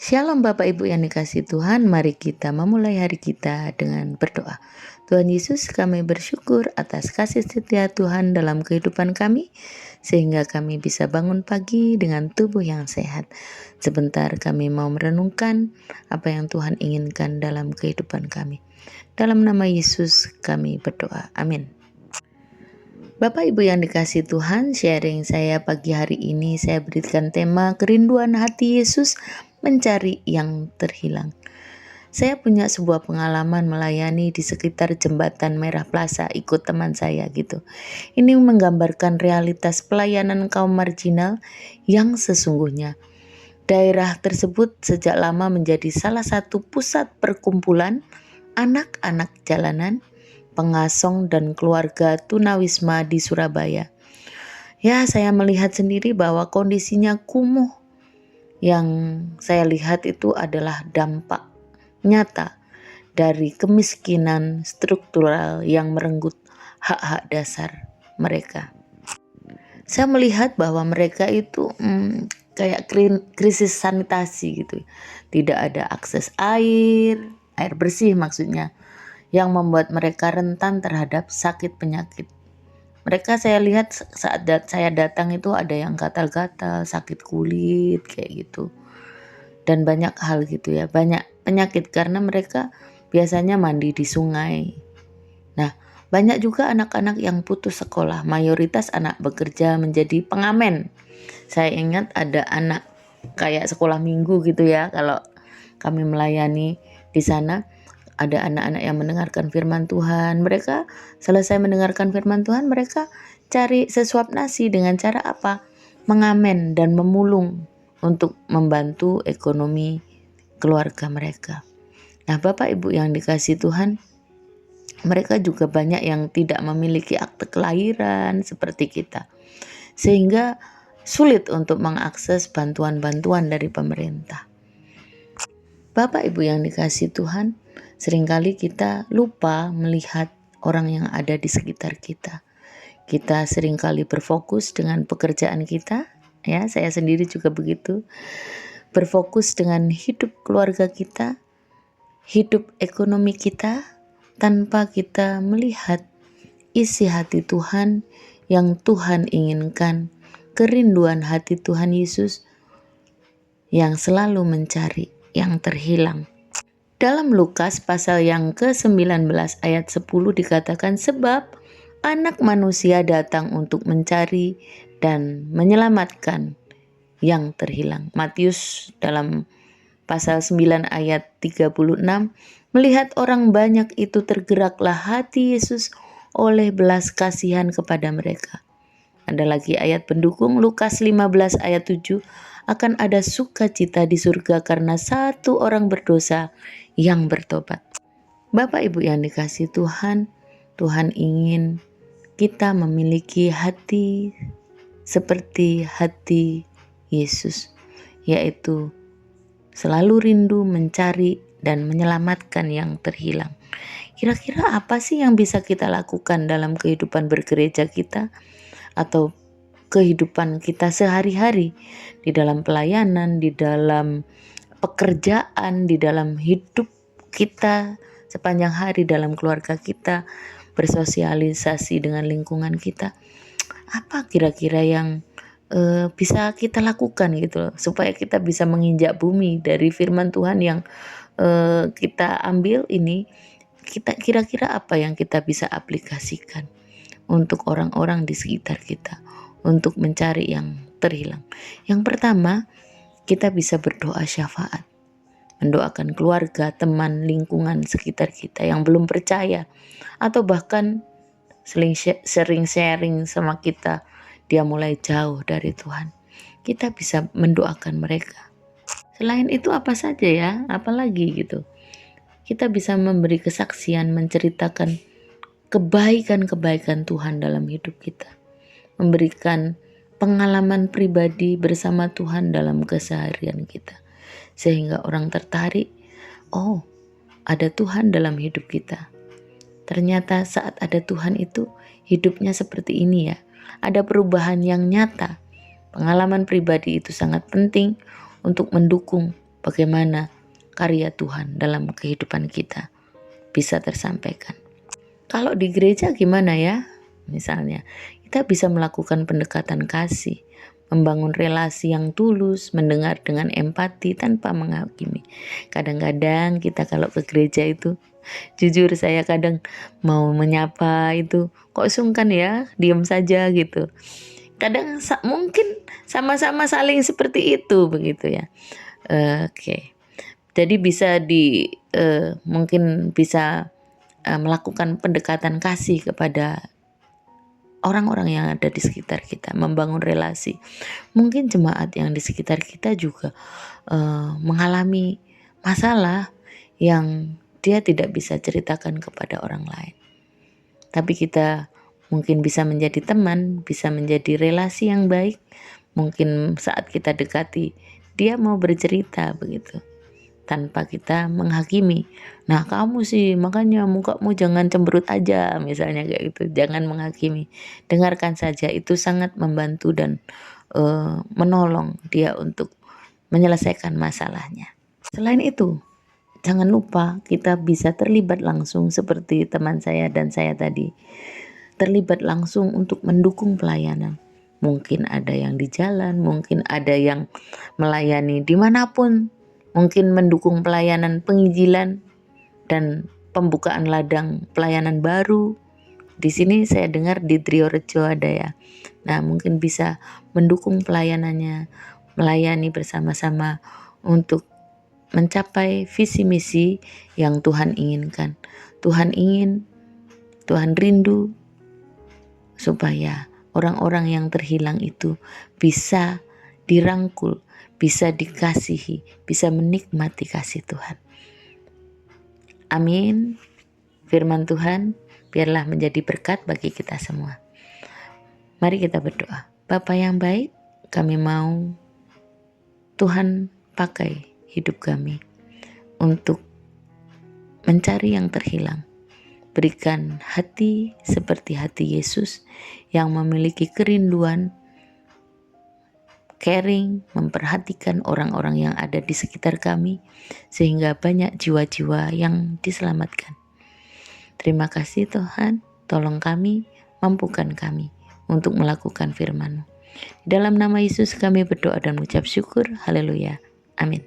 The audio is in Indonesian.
Shalom Bapak Ibu yang dikasihi Tuhan, mari kita memulai hari kita dengan berdoa. Tuhan Yesus, kami bersyukur atas kasih setia Tuhan dalam kehidupan kami, sehingga kami bisa bangun pagi dengan tubuh yang sehat. Sebentar kami mau merenungkan apa yang Tuhan inginkan dalam kehidupan kami. Dalam nama Yesus kami berdoa, amin. Bapak Ibu yang dikasihi Tuhan, sharing saya pagi hari ini saya berikan tema kerinduan hati Yesus mencari yang terhilang. Saya punya sebuah pengalaman melayani di sekitar jembatan Merah Plaza, ikut teman saya gitu. Ini menggambarkan realitas pelayanan kaum marginal yang sesungguhnya. Daerah tersebut sejak lama menjadi salah satu pusat perkumpulan anak-anak jalanan, pengasong dan keluarga tunawisma di Surabaya. Ya, saya melihat sendiri bahwa kondisinya kumuh. Yang saya lihat itu adalah dampak nyata dari kemiskinan struktural yang merenggut hak-hak dasar mereka. Saya melihat bahwa mereka itu kayak krisis sanitasi gitu. Tidak ada akses air bersih maksudnya, yang membuat mereka rentan terhadap sakit penyakit. Mereka saya lihat saat saya datang itu ada yang gatal-gatal, sakit kulit kayak gitu. Dan banyak hal gitu ya, banyak penyakit karena mereka biasanya mandi di sungai. Nah, banyak juga anak-anak yang putus sekolah, mayoritas anak bekerja menjadi pengamen. Saya ingat ada anak kayak sekolah minggu gitu ya, kalau kami melayani di sana. Ada anak-anak yang mendengarkan firman Tuhan. Mereka selesai mendengarkan firman Tuhan, mereka cari sesuap nasi dengan cara apa? Mengamen dan memulung untuk membantu ekonomi keluarga mereka. Nah, Bapak Ibu yang dikasihi Tuhan, mereka juga banyak yang tidak memiliki akte kelahiran seperti kita, sehingga sulit untuk mengakses bantuan-bantuan dari pemerintah. Bapak Ibu yang dikasihi Tuhan, seringkali kita lupa melihat orang yang ada di sekitar kita. Kita seringkali berfokus dengan pekerjaan kita, ya, saya sendiri juga begitu. Berfokus dengan hidup keluarga kita, hidup ekonomi kita, tanpa kita melihat isi hati Tuhan yang Tuhan inginkan, kerinduan hati Tuhan Yesus yang selalu mencari yang terhilang. Dalam Lukas pasal yang ke-19 ayat 10 dikatakan, sebab anak manusia datang untuk mencari dan menyelamatkan yang terhilang. Matius dalam pasal 9 ayat 36, melihat orang banyak itu tergeraklah hati Yesus oleh belas kasihan kepada mereka. Ada lagi ayat pendukung, Lukas 15 ayat 7, akan ada sukacita di surga karena satu orang berdosa yang bertobat. Bapak Ibu yang dikasihi Tuhan, Tuhan ingin kita memiliki hati seperti hati Yesus, yaitu selalu rindu mencari dan menyelamatkan yang terhilang. Kira-kira apa sih yang bisa kita lakukan dalam kehidupan bergereja kita atau kehidupan kita sehari-hari, di dalam pelayanan, di dalam pekerjaan, di dalam hidup kita sepanjang hari, dalam keluarga kita, bersosialisasi dengan lingkungan kita. Apa kira-kira yang bisa kita lakukan gitu loh, supaya kita bisa menginjak bumi dari firman Tuhan yang kita ambil ini. Kita kira-kira apa yang kita bisa aplikasikan untuk orang-orang di sekitar kita, untuk mencari yang terhilang. Yang pertama, kita bisa berdoa syafaat, mendoakan keluarga, teman, lingkungan sekitar kita yang belum percaya, atau bahkan sering sharing sama kita, dia mulai jauh dari Tuhan. Kita bisa mendoakan mereka. Selain itu apa saja ya, apalagi gitu. Kita bisa memberi kesaksian, menceritakan kebaikan-kebaikan Tuhan dalam hidup kita, memberikan pengalaman pribadi bersama Tuhan dalam keseharian kita, sehingga orang tertarik, oh ada Tuhan dalam hidup kita. Ternyata saat ada Tuhan itu hidupnya seperti ini ya, ada perubahan yang nyata. Pengalaman pribadi itu sangat penting untuk mendukung bagaimana karya Tuhan dalam kehidupan kita bisa tersampaikan. Kalau di gereja gimana ya? Misalnya, kita bisa melakukan pendekatan kasih, membangun relasi yang tulus, mendengar dengan empati tanpa menghakimi. Kadang-kadang kita kalau ke gereja itu, jujur saya kadang mau menyapa itu, kok sungkan ya, diam saja gitu. Kadang mungkin sama-sama saling seperti itu begitu ya. Oke. Jadi bisa mungkin bisa melakukan pendekatan kasih kepada orang-orang yang ada di sekitar kita, membangun relasi. Mungkin jemaat yang di sekitar kita juga mengalami masalah yang dia tidak bisa ceritakan kepada orang lain. Tapi kita mungkin bisa menjadi teman, bisa menjadi relasi yang baik. Mungkin saat kita dekati, dia mau bercerita begitu, tanpa kita menghakimi. Nah kamu sih makanya mukamu jangan cemberut aja, misalnya kayak gitu. Jangan menghakimi, dengarkan saja, itu sangat membantu dan menolong dia untuk menyelesaikan masalahnya. Selain itu, jangan lupa kita bisa terlibat langsung seperti teman saya dan saya tadi. Terlibat langsung untuk mendukung pelayanan. Mungkin ada yang di jalan, mungkin ada yang melayani dimanapun. Mungkin mendukung pelayanan penginjilan dan pembukaan ladang pelayanan baru. Di sini saya dengar di Triorejo ada ya. Nah mungkin bisa mendukung pelayanannya, melayani bersama-sama untuk mencapai visi misi yang Tuhan inginkan. Tuhan rindu supaya orang-orang yang terhilang itu bisa dirangkul, bisa dikasihi, bisa menikmati kasih Tuhan. Amin. Firman Tuhan biarlah menjadi berkat bagi kita semua. Mari kita berdoa. Bapa yang baik, kami mau Tuhan pakai hidup kami untuk mencari yang terhilang. Berikan hati seperti hati Yesus yang memiliki kerinduan, caring, memperhatikan orang-orang yang ada di sekitar kami, sehingga banyak jiwa-jiwa yang diselamatkan. Terima kasih Tuhan, tolong kami, mampukan kami untuk melakukan firman-Mu. Dalam nama Yesus kami berdoa dan mengucap syukur. Haleluya. Amin.